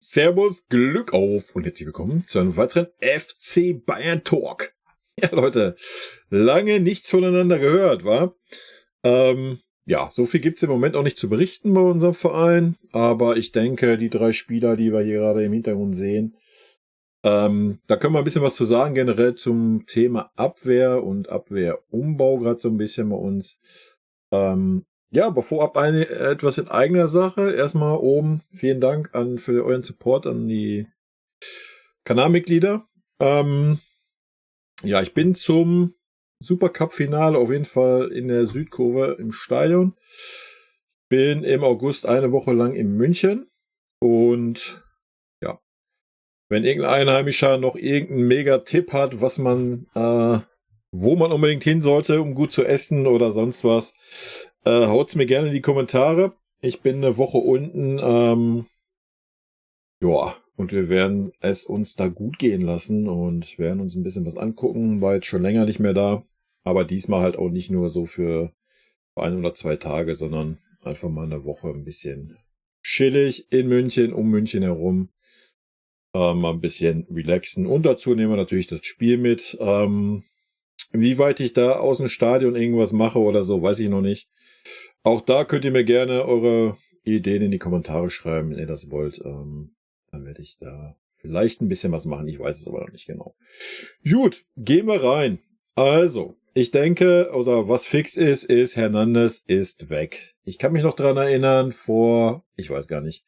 Servus, Glück auf und herzlich willkommen zu einem weiteren FC Bayern Talk. Ja, Leute, lange nichts voneinander gehört, wa? Ja, so viel gibt's im Moment auch nicht zu berichten bei unserem Verein, aber ich denke, die 3 Spieler, die wir hier gerade im Hintergrund sehen, da können wir ein bisschen was zu sagen, generell zum Thema Abwehr und Abwehrumbau, gerade so ein bisschen bei uns. Ja, aber vorab etwas in eigener Sache. Erstmal oben vielen Dank für euren Support an die Kanalmitglieder. Ja, ich bin zum Supercup-Finale auf jeden Fall in der Südkurve im Stadion. Bin im August eine Woche lang in München und ja, wenn irgendein Einheimischer noch irgendeinen Mega-Tipp hat, wo man unbedingt hin sollte, um gut zu essen oder sonst was, haut's mir gerne in die Kommentare. Ich bin eine Woche unten, ja, und wir werden es uns da gut gehen lassen und werden uns ein bisschen was angucken. War jetzt schon länger nicht mehr da, aber diesmal halt auch nicht nur so für 1 oder 2 Tage, sondern einfach mal eine Woche ein bisschen chillig in München, um München herum. Mal ein bisschen relaxen. Und dazu nehmen wir natürlich das Spiel mit. Wie weit ich da aus dem Stadion irgendwas mache oder so, weiß ich noch nicht. Auch da könnt ihr mir gerne eure Ideen in die Kommentare schreiben, wenn ihr das wollt. Dann werde ich da vielleicht ein bisschen was machen. Ich weiß es aber noch nicht genau. Gut, gehen wir rein. Also, ich denke, oder was fix ist, Hernandez ist weg. Ich kann mich noch dran erinnern, ich weiß gar nicht,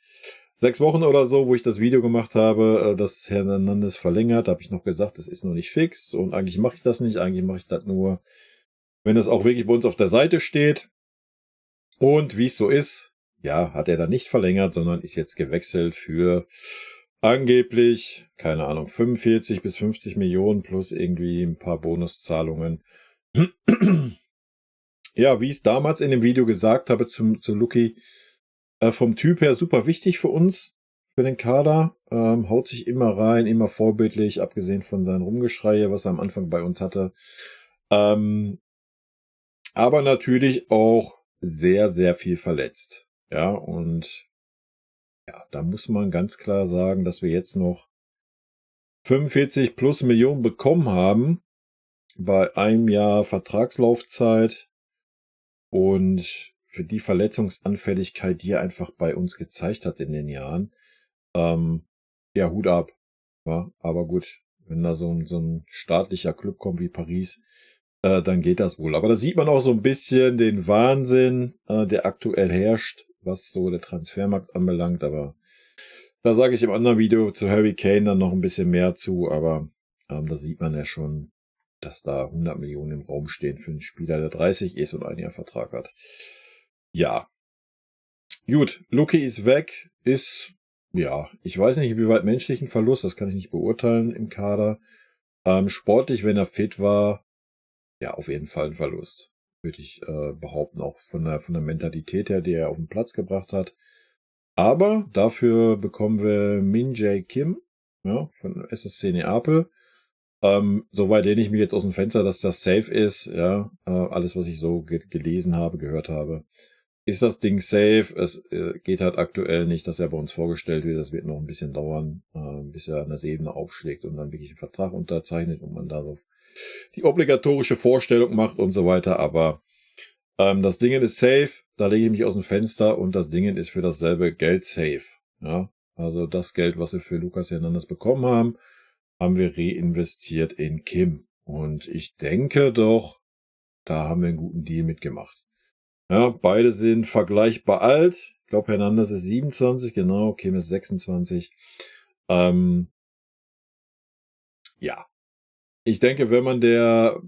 6 Wochen oder so, wo ich das Video gemacht habe, dass Hernandez verlängert, habe ich noch gesagt, das ist noch nicht fix und eigentlich mache ich das nicht. Eigentlich mache ich das nur, wenn es auch wirklich bei uns auf der Seite steht. Und wie es so ist, ja, hat er dann nicht verlängert, sondern ist jetzt gewechselt für angeblich, keine Ahnung, 45 bis 50 Millionen plus irgendwie ein paar Bonuszahlungen. Ja, wie ich es damals in dem Video gesagt habe zu Luki, vom Typ her super wichtig für uns, für den Kader. Haut sich immer rein, immer vorbildlich, abgesehen von seinen Rumgeschreie, was er am Anfang bei uns hatte. Aber natürlich auch sehr, sehr viel verletzt. Ja, und ja, da muss man ganz klar sagen, dass wir jetzt noch 45 plus Millionen bekommen haben bei einem Jahr Vertragslaufzeit und für die Verletzungsanfälligkeit, die er einfach bei uns gezeigt hat in den Jahren, ja, Hut ab. Ja, aber gut, wenn da so ein staatlicher Club kommt wie Paris, dann geht das wohl. Aber da sieht man auch so ein bisschen den Wahnsinn, der aktuell herrscht, was so der Transfermarkt anbelangt. Aber da sage ich im anderen Video zu Harry Kane dann noch ein bisschen mehr zu. Aber da sieht man ja schon, dass da 100 Millionen im Raum stehen für einen Spieler, der 30 ist und ein Jahr Vertrag hat. Ja. Gut, Luki ist weg, ja, ich weiß nicht, wie weit menschlichen Verlust, das kann ich nicht beurteilen im Kader. Sportlich, wenn er fit war, ja, auf jeden Fall ein Verlust, würde ich behaupten, auch von der Mentalität her, die er auf den Platz gebracht hat. Aber dafür bekommen wir Min Jae Kim, ja, von SSC Neapel. Soweit lehne ich mich jetzt aus dem Fenster, dass das safe ist, ja, alles, was ich so gelesen habe, gehört habe. Ist das Ding safe? Es geht halt aktuell nicht, dass er bei uns vorgestellt wird. Das wird noch ein bisschen dauern, bis er an das Ebene aufschlägt und dann wirklich einen Vertrag unterzeichnet und man da so die obligatorische Vorstellung macht und so weiter. Aber das Ding ist safe, da lege ich mich aus dem Fenster und das Ding ist für dasselbe Geld safe. Ja? Also das Geld, was wir für Lucas Hernandez bekommen haben, haben wir reinvestiert in Kim. Und ich denke doch, da haben wir einen guten Deal mitgemacht. Ja, beide sind vergleichbar alt. Ich glaube, Hernandez ist 27, genau, Kim ist 26. Ja, ich denke, wenn man der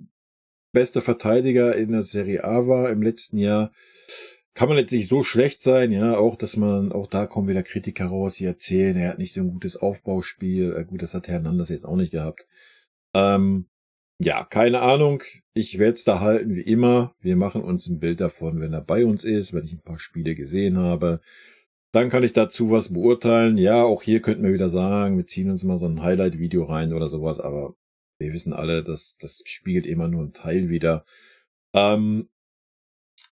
beste Verteidiger in der Serie A war im letzten Jahr, kann man jetzt nicht so schlecht sein, ja, auch da kommen wieder Kritiker raus, die erzählen, er hat nicht so ein gutes Aufbauspiel. Gut, das hat Hernandez jetzt auch nicht gehabt. Ja, keine Ahnung. Ich werde es da halten wie immer. Wir machen uns ein Bild davon, wenn er bei uns ist, wenn ich ein paar Spiele gesehen habe. Dann kann ich dazu was beurteilen. Ja, auch hier könnten wir wieder sagen, wir ziehen uns mal so ein Highlight-Video rein oder sowas, aber wir wissen alle, das spiegelt immer nur einen Teil wieder.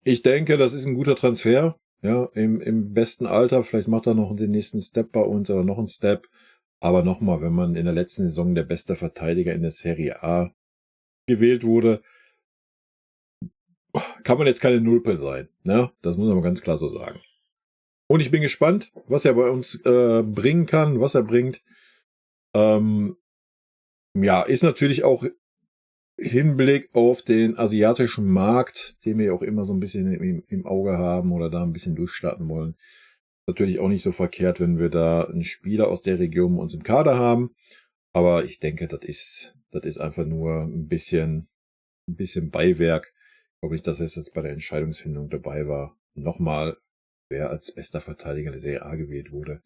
Ich denke, das ist ein guter Transfer. Ja, im besten Alter, vielleicht macht er noch den nächsten Step bei uns oder noch einen Step. Aber nochmal, wenn man in der letzten Saison der beste Verteidiger in der Serie A gewählt wurde, kann man jetzt keine Nulpe sein. Ne? Das muss man ganz klar so sagen. Und ich bin gespannt, was er bei uns bringen kann, was er bringt. Ja, ist natürlich auch Hinblick auf den asiatischen Markt, den wir auch immer so ein bisschen im Auge haben oder da ein bisschen durchstarten wollen. Natürlich auch nicht so verkehrt, wenn wir da einen Spieler aus der Region bei uns im Kader haben. Aber ich denke, das ist einfach nur ein bisschen Beiwerk. Ich glaube nicht, dass es jetzt bei der Entscheidungsfindung dabei war. Nochmal, wer als bester Verteidiger der Serie A gewählt wurde.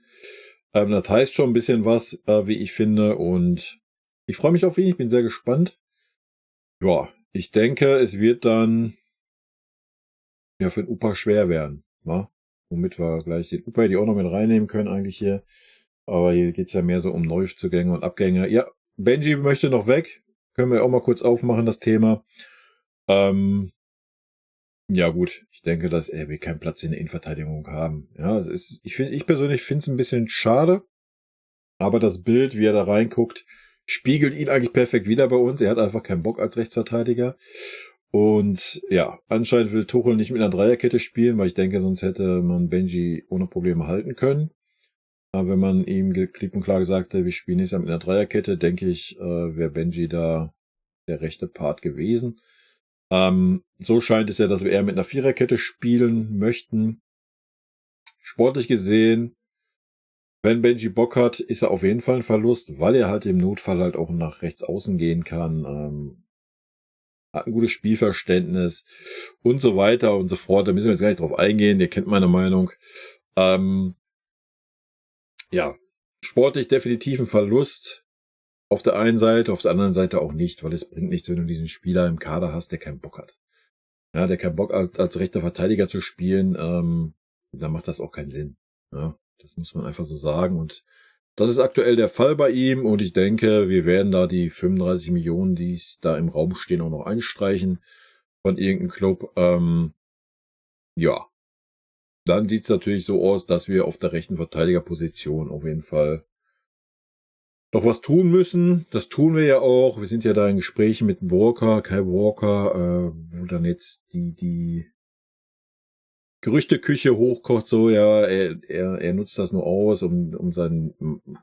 Das heißt schon ein bisschen was, wie ich finde. Und ich freue mich auf ihn. Ich bin sehr gespannt. Ja, ich denke, es wird dann ja für den Upa schwer werden. Ne? Womit wir gleich den Upa die auch noch mit reinnehmen können eigentlich hier. Aber hier geht's ja mehr so um Neuzugänge und Abgänge. Ja, Benji möchte noch weg. Können wir auch mal kurz aufmachen, das Thema. Ja gut, ich denke, dass wir keinen Platz in der Innenverteidigung haben. Ja, ich persönlich finde es ein bisschen schade. Aber das Bild, wie er da reinguckt, spiegelt ihn eigentlich perfekt wieder bei uns. Er hat einfach keinen Bock als Rechtsverteidiger. Und ja, anscheinend will Tuchel nicht mit einer Dreierkette spielen, weil ich denke, sonst hätte man Benji ohne Probleme halten können. Aber wenn man ihm klipp und klar gesagt hätte, wir spielen nächstes Jahr mit einer Dreierkette, denke ich, wäre Benji da der rechte Part gewesen. So scheint es ja, dass wir eher mit einer Viererkette spielen möchten. Sportlich gesehen, wenn Benji Bock hat, ist er auf jeden Fall ein Verlust, weil er halt im Notfall halt auch nach rechts außen gehen kann. Hat ein gutes Spielverständnis und so weiter und so fort. Da müssen wir jetzt gar nicht drauf eingehen. Ihr kennt meine Meinung. Ja, sportlich definitiv ein Verlust. Auf der einen Seite, auf der anderen Seite auch nicht, weil es bringt nichts, wenn du diesen Spieler im Kader hast, der keinen Bock hat. Ja, der keinen Bock hat, als rechter Verteidiger zu spielen, dann macht das auch keinen Sinn. Ja, das muss man einfach so sagen. Und das ist aktuell der Fall bei ihm. Und ich denke, wir werden da die 35 Millionen, die da im Raum stehen, auch noch einstreichen von irgendeinem Club. Ja, dann sieht's natürlich so aus, dass wir auf der rechten Verteidigerposition auf jeden Fall noch was tun müssen. Das tun wir ja auch. Wir sind ja da in Gesprächen mit Walker, Kyle Walker, wo dann jetzt die Gerüchteküche hochkocht, so, ja, er nutzt das nur aus, um seinen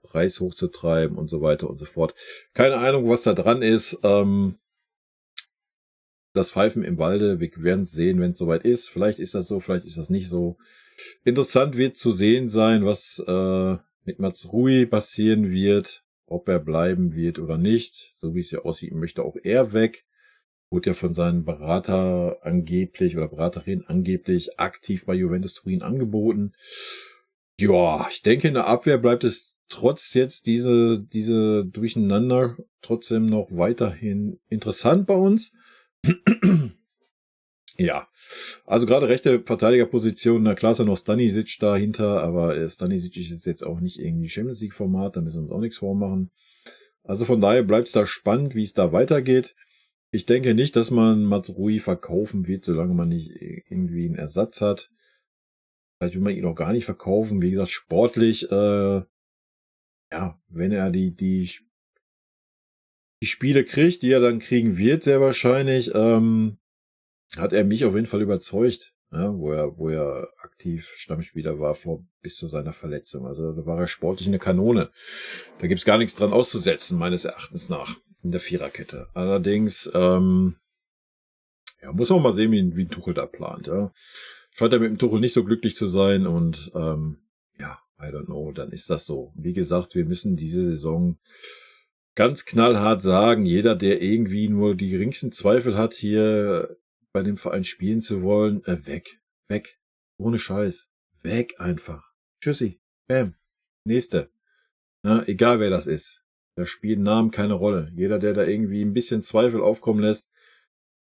Preis hochzutreiben und so weiter und so fort. Keine Ahnung, was da dran ist. Das Pfeifen im Walde, wir werden es sehen, wenn es soweit ist. Vielleicht ist das so, vielleicht ist das nicht so. Interessant wird zu sehen sein, was mit Matsrui passieren wird, ob er bleiben wird oder nicht. So wie es ja aussieht, möchte auch er weg. Wurde ja von seinem Berater angeblich oder Beraterin angeblich aktiv bei Juventus Turin angeboten. Ja, ich denke, in der Abwehr bleibt es trotz jetzt diese Durcheinander trotzdem noch weiterhin interessant bei uns. Ja, also gerade rechte Verteidigerposition, na klar ist ja noch Stanisic dahinter, aber Stanisic ist jetzt auch nicht irgendwie Champions League Format, da müssen wir uns auch nichts vormachen. Also von daher bleibt es da spannend, wie es da weitergeht. Ich denke nicht, dass man Matsrui verkaufen wird, solange man nicht irgendwie einen Ersatz hat. Vielleicht will man ihn auch gar nicht verkaufen. Wie gesagt, sportlich, ja, wenn er die Spiele kriegt, die er dann kriegen wird, sehr wahrscheinlich, hat er mich auf jeden Fall überzeugt, ja, wo er aktiv Stammspieler war bis zu seiner Verletzung. Also da war er sportlich eine Kanone. Da gibt's gar nichts dran auszusetzen, meines Erachtens nach, in der Viererkette. Allerdings, ja, muss man mal sehen, wie Tuchel da plant. Ja. Scheint er mit dem Tuchel nicht so glücklich zu sein und ja, I don't know, dann ist das so. Wie gesagt, wir müssen diese Saison ganz knallhart sagen, jeder, der irgendwie nur die geringsten Zweifel hat, hier bei dem Verein spielen zu wollen, weg. Ohne Scheiß. Weg einfach. Tschüssi. Bam. Nächste. Ja, egal wer das ist. Da spielen Namen keine Rolle. Jeder, der da irgendwie ein bisschen Zweifel aufkommen lässt,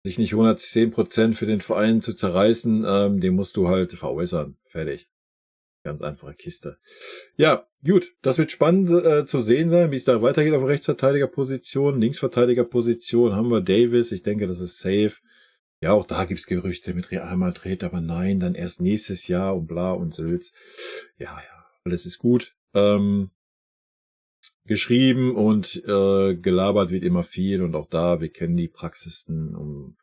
sich nicht 110% für den Verein zu zerreißen, den musst du halt veräußern. Fertig. Ganz einfache Kiste. Ja, gut. Das wird spannend zu sehen sein, wie es da weitergeht auf der Rechtsverteidigerposition. Linksverteidigerposition haben wir Davis. Ich denke, das ist safe. Ja, auch da gibt's Gerüchte mit Real Madrid, aber nein, dann erst nächstes Jahr und bla und Sülz. Ja, ja, alles ist gut. Geschrieben und gelabert wird immer viel und auch da, wir kennen die Praxisen, um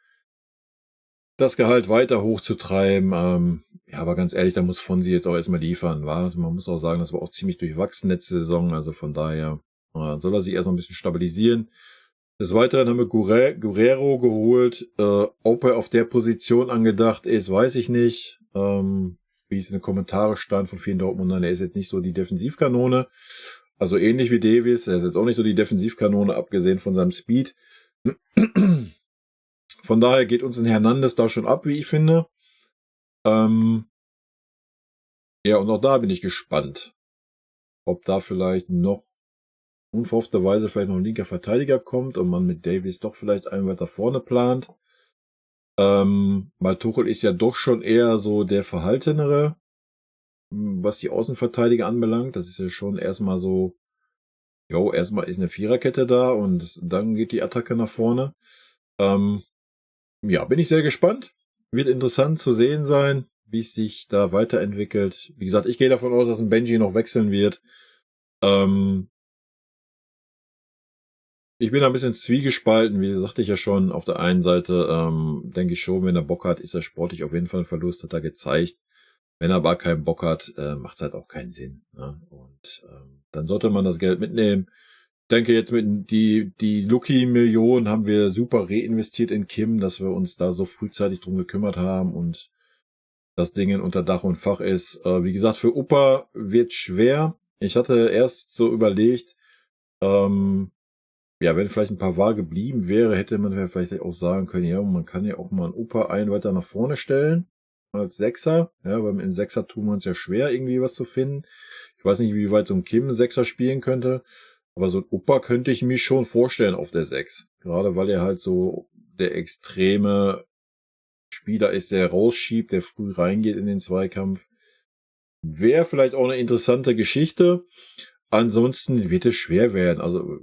das Gehalt weiter hochzutreiben. Ja, aber ganz ehrlich, da muss Fonsi jetzt auch erstmal liefern, war. Man muss auch sagen, das war auch ziemlich durchwachsen letzte Saison, also von daher soll er sich erstmal ein bisschen stabilisieren. Des Weiteren haben wir Guerrero geholt. Ob er auf der Position angedacht ist, weiß ich nicht. Wie es in den Kommentaren stand von vielen Dortmundern, er ist jetzt nicht so die Defensivkanone. Also ähnlich wie Davies, er ist jetzt auch nicht so die Defensivkanone, abgesehen von seinem Speed. Von daher geht uns ein Hernandez da schon ab, wie ich finde. Ja, und auch da bin ich gespannt, ob da vielleicht noch unverhoffterweise vielleicht noch ein linker Verteidiger kommt und man mit Davies doch vielleicht einen weiter vorne plant. Weil Tuchel ist ja doch schon eher so der Verhaltenere, was die Außenverteidiger anbelangt. Das ist ja schon erstmal so, erstmal ist eine Viererkette da und dann geht die Attacke nach vorne. Ja, bin ich sehr gespannt. Wird interessant zu sehen sein, wie es sich da weiterentwickelt. Wie gesagt, ich gehe davon aus, dass ein Benji noch wechseln wird. Ich bin da ein bisschen zwiegespalten, wie sagte ich ja schon. Auf der einen Seite denke ich schon, wenn er Bock hat, ist er sportlich auf jeden Fall ein Verlust, hat er gezeigt. Wenn er aber keinen Bock hat, macht es halt auch keinen Sinn. Ne? Und dann sollte man das Geld mitnehmen. Ich denke jetzt mit die Lucky-Millionen haben wir super reinvestiert in Kim, dass wir uns da so frühzeitig drum gekümmert haben und das Ding unter Dach und Fach ist. Wie gesagt, für Upa wird schwer. Ich hatte erst so überlegt, ja, wenn vielleicht ein paar Pavard geblieben wäre, hätte man vielleicht auch sagen können, ja, man kann ja auch mal einen Upa einen weiter nach vorne stellen, als Sechser. Ja, weil im Sechser tun wir uns ja schwer, irgendwie was zu finden. Ich weiß nicht, wie weit so ein Kim einen Sechser spielen könnte, aber so ein Upa könnte ich mir schon vorstellen auf der Sechs. Gerade weil er halt so der extreme Spieler ist, der rausschiebt, der früh reingeht in den Zweikampf. Wäre vielleicht auch eine interessante Geschichte. Ansonsten wird es schwer werden. Also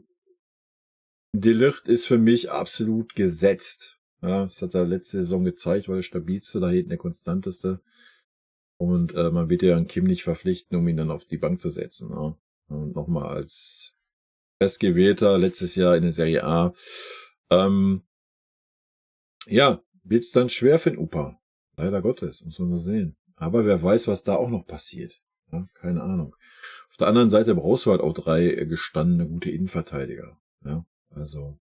De Ligt ist für mich absolut gesetzt. Ja, das hat er letzte Saison gezeigt, war der stabilste, da hinten der konstanteste. Und man wird ja an Kim nicht verpflichten, um ihn dann auf die Bank zu setzen. Ja. Und nochmal als Bestgewählter letztes Jahr in der Serie A. Ja, wird's dann schwer für den Upa. Leider Gottes, muss man so sehen. Aber wer weiß, was da auch noch passiert. Ja, keine Ahnung. Auf der anderen Seite brauchst du halt auch 3 gestandene, gute Innenverteidiger. Ja, also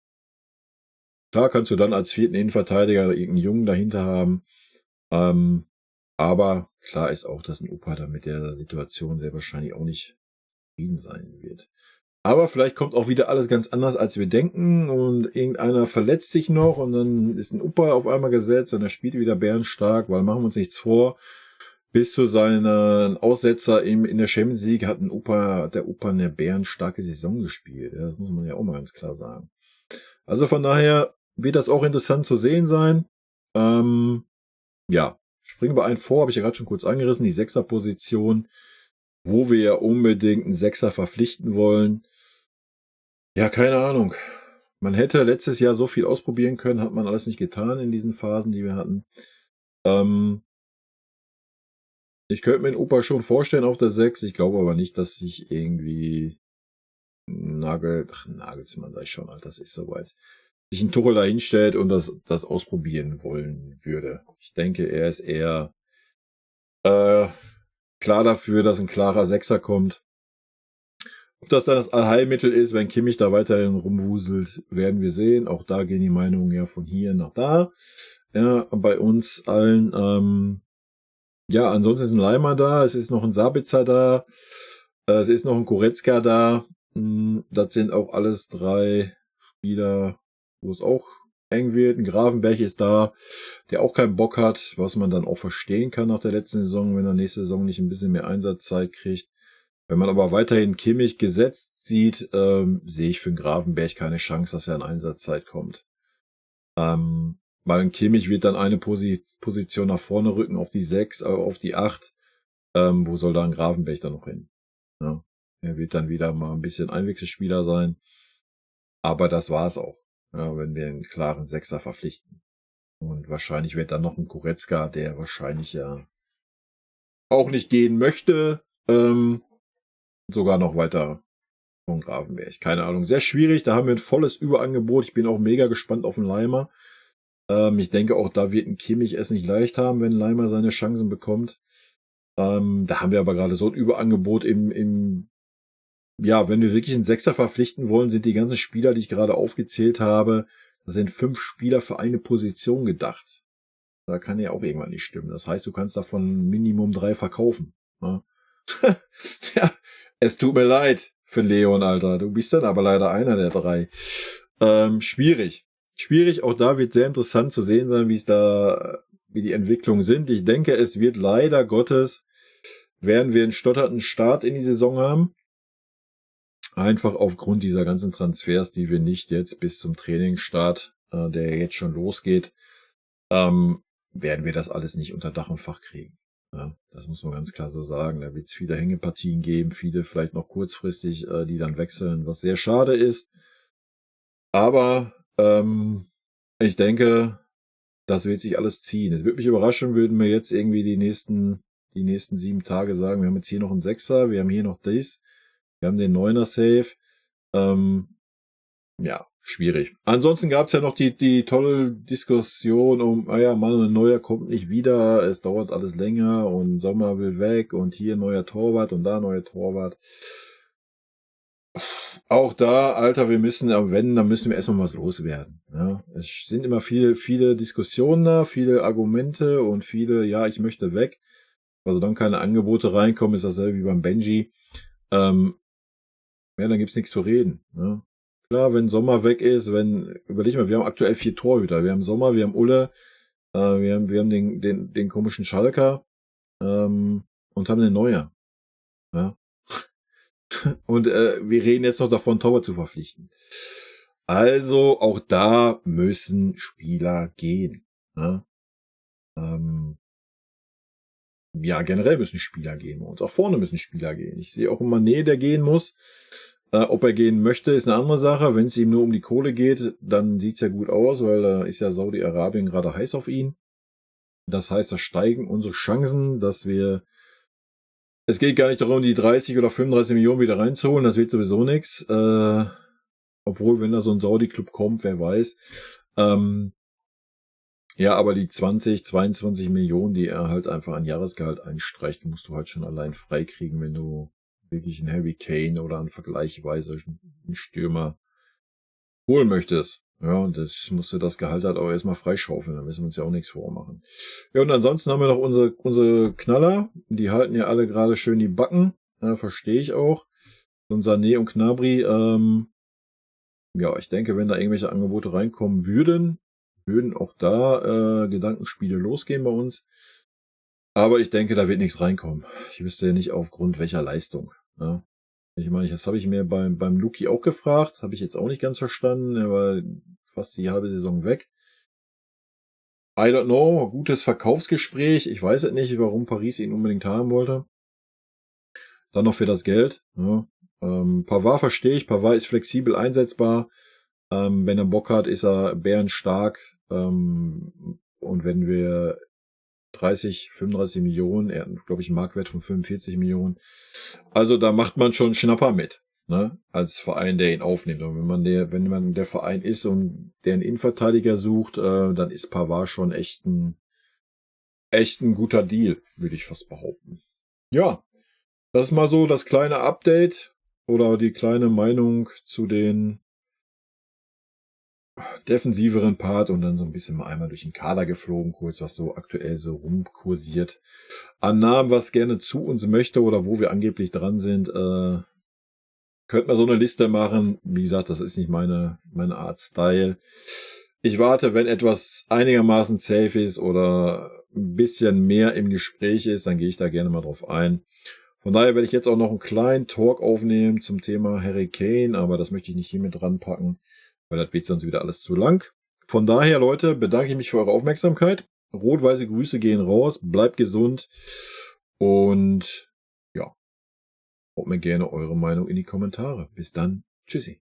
klar kannst du dann als 4. Innenverteidiger irgendeinen Jungen dahinter haben. Aber klar ist auch, dass ein Upa da mit der Situation sehr wahrscheinlich auch nicht zufrieden sein wird. Aber vielleicht kommt auch wieder alles ganz anders, als wir denken und irgendeiner verletzt sich noch und dann ist ein Upa auf einmal gesetzt und er spielt wieder bärenstark, weil machen wir uns nichts vor. Bis zu seinen Aussetzer in der Champions League hat der Upa eine bärenstarke Saison gespielt. Ja, das muss man ja auch mal ganz klar sagen. Also von daher wird das auch interessant zu sehen sein. Ja, springen wir einen vor, habe ich ja gerade schon kurz angerissen, die Sechserposition, wo wir ja unbedingt einen Sechser verpflichten wollen. Ja, keine Ahnung. Man hätte letztes Jahr so viel ausprobieren können, hat man alles nicht getan in diesen Phasen, die wir hatten. Ich könnte mir den Opa schon vorstellen auf der 6. Ich glaube aber nicht, dass sich irgendwie Nagelsmann, sag ich schon, Alter, das ist soweit. Sich ein Tuchel da hinstellt und das ausprobieren wollen würde. Ich denke, er ist eher klar dafür, dass ein klarer Sechser kommt. Ob das dann das Allheilmittel ist, wenn Kimmich da weiterhin rumwuselt, werden wir sehen. Auch da gehen die Meinungen ja von hier nach da. Ja, bei uns allen. Ja, ansonsten ist ein Leimer da, es ist noch ein Sabitzer da, es ist noch ein Goretzka da. Das sind auch alles 3 Spieler, wo es auch eng wird. Ein Gravenberch ist da, der auch keinen Bock hat, was man dann auch verstehen kann nach der letzten Saison, wenn er nächste Saison nicht ein bisschen mehr Einsatzzeit kriegt. Wenn man aber weiterhin Kimmich gesetzt sieht, sehe ich für den Gravenberch keine Chance, dass er an Einsatzzeit kommt. Weil ein Kimmich wird dann eine Position nach vorne rücken auf die 6, auf die 8. Wo soll da ein Gravenberch dann noch hin? Ja, er wird dann wieder mal ein bisschen Einwechselspieler sein. Aber das war's auch, ja, wenn wir einen klaren Sechser verpflichten. Und wahrscheinlich wird dann noch ein Goretzka, der wahrscheinlich ja auch nicht gehen möchte, sogar noch weiter von Gravenberch. Keine Ahnung. Sehr schwierig. Da haben wir ein volles Überangebot. Ich bin auch mega gespannt auf den Leimer. Ich denke auch, da wird ein Kimmich es nicht leicht haben, wenn Leimer seine Chancen bekommt. Da haben wir aber gerade so ein Überangebot ja, wenn wir wirklich einen Sechser verpflichten wollen, sind die ganzen Spieler, die ich gerade aufgezählt habe, das sind 5 Spieler für eine Position gedacht. Da kann ja auch irgendwann nicht stimmen. Das heißt, du kannst davon Minimum 3 verkaufen. Ne? Ja, es tut mir leid für Leon, Alter. Du bist dann aber leider einer der 3. Schwierig. Schwierig, auch da wird sehr interessant zu sehen sein, wie die Entwicklungen sind. Ich denke, es wird leider Gottes, werden wir einen stotternden Start in die Saison haben. Einfach aufgrund dieser ganzen Transfers, die wir nicht jetzt bis zum Trainingsstart, der jetzt schon losgeht, werden wir das alles nicht unter Dach und Fach kriegen. Ja, das muss man ganz klar so sagen. Da wird es viele Hängepartien geben, viele vielleicht noch kurzfristig, die dann wechseln, was sehr schade ist. Aber ich denke, das wird sich alles ziehen. Es würde mich überraschen, würden wir jetzt irgendwie die nächsten 7 Tage sagen, wir haben jetzt hier noch einen Sechser, wir haben hier noch dies, wir haben den Neuner Safe. Ja, schwierig. Ansonsten gab es ja noch die tolle Diskussion Manuel Neuer kommt nicht wieder, es dauert alles länger und Sommer will weg und hier neuer Torwart und da neuer Torwart. Auch da, Alter, dann müssen wir erstmal was loswerden. Ja, es sind immer viele Diskussionen da, viele Argumente und ja, ich möchte weg. Also dann keine Angebote reinkommen, ist dasselbe wie beim Benji. Ja, dann gibt's nichts zu reden. Ne? Klar, wenn Sommer weg ist, überleg mal, wir haben aktuell 4 Torhüter. Wir haben Sommer, wir haben Ulle, wir haben den komischen Schalker, und haben den Neuer. Ja? Und wir reden jetzt noch davon, Torwart zu verpflichten. Also auch da müssen Spieler gehen. Ne? Ja, generell müssen Spieler gehen bei uns. Auch vorne müssen Spieler gehen. Ich sehe auch immer Mané, der gehen muss. Ob er gehen möchte, ist eine andere Sache. Wenn es ihm nur um die Kohle geht, dann sieht's ja gut aus, weil da ist ja Saudi-Arabien gerade heiß auf ihn. Das heißt, da steigen unsere Chancen, es geht gar nicht darum, die 30 oder 35 Millionen wieder reinzuholen, das wird sowieso nichts. Obwohl, wenn da so ein Saudi-Club kommt, wer weiß. Ja, aber die 20, 22 Millionen, die er halt einfach an Jahresgehalt einstreicht, musst du halt schon allein freikriegen, wenn du wirklich einen Harry Kane oder einen vergleichsweise einen Stürmer holen möchtest. Ja, und das musst du das Gehalt halt auch erstmal freischaufeln, da müssen wir uns ja auch nichts vormachen. Ja, und ansonsten haben wir noch unsere Knaller, die halten ja alle gerade schön die Backen, verstehe ich auch. So ein Sané und Gnabry, ja, ich denke, wenn da irgendwelche Angebote reinkommen würden auch da Gedankenspiele losgehen bei uns. Aber ich denke, da wird nichts reinkommen. Ich wüsste ja nicht aufgrund welcher Leistung. Ja. Ich meine, das habe ich mir beim Luki auch gefragt. Habe ich jetzt auch nicht ganz verstanden. Er war fast die halbe Saison weg. I don't know. Gutes Verkaufsgespräch. Ich weiß es nicht, warum Paris ihn unbedingt haben wollte. Dann noch für das Geld. Ja. Pavard verstehe ich. Pavard ist flexibel einsetzbar. Wenn er Bock hat, ist er bärenstark. Und wenn wir 30, 35 Millionen, er hat, glaube ich, einen Marktwert von 45 Millionen. Also da macht man schon Schnapper mit, ne? Als Verein, der ihn aufnimmt. Und wenn man der Verein ist und der einen Innenverteidiger sucht, dann ist Pavard schon echt ein guter Deal, würde ich fast behaupten. Ja, das ist mal so das kleine Update oder die kleine Meinung zu den defensiveren Part und dann so ein bisschen mal einmal durch den Kader geflogen, kurz, was so aktuell so rumkursiert. An Namen, was gerne zu uns möchte oder wo wir angeblich dran sind, könnte man so eine Liste machen. Wie gesagt, das ist nicht meine Art Style. Ich warte, wenn etwas einigermaßen safe ist oder ein bisschen mehr im Gespräch ist, dann gehe ich da gerne mal drauf ein. Von daher werde ich jetzt auch noch einen kleinen Talk aufnehmen zum Thema Harry Kane, aber das möchte ich nicht hier mit dran packen, weil das wird sonst wieder alles zu lang. Von daher, Leute, bedanke ich mich für eure Aufmerksamkeit. Rot-weiße Grüße gehen raus, bleibt gesund und ja, haut mir gerne eure Meinung in die Kommentare. Bis dann, tschüssi.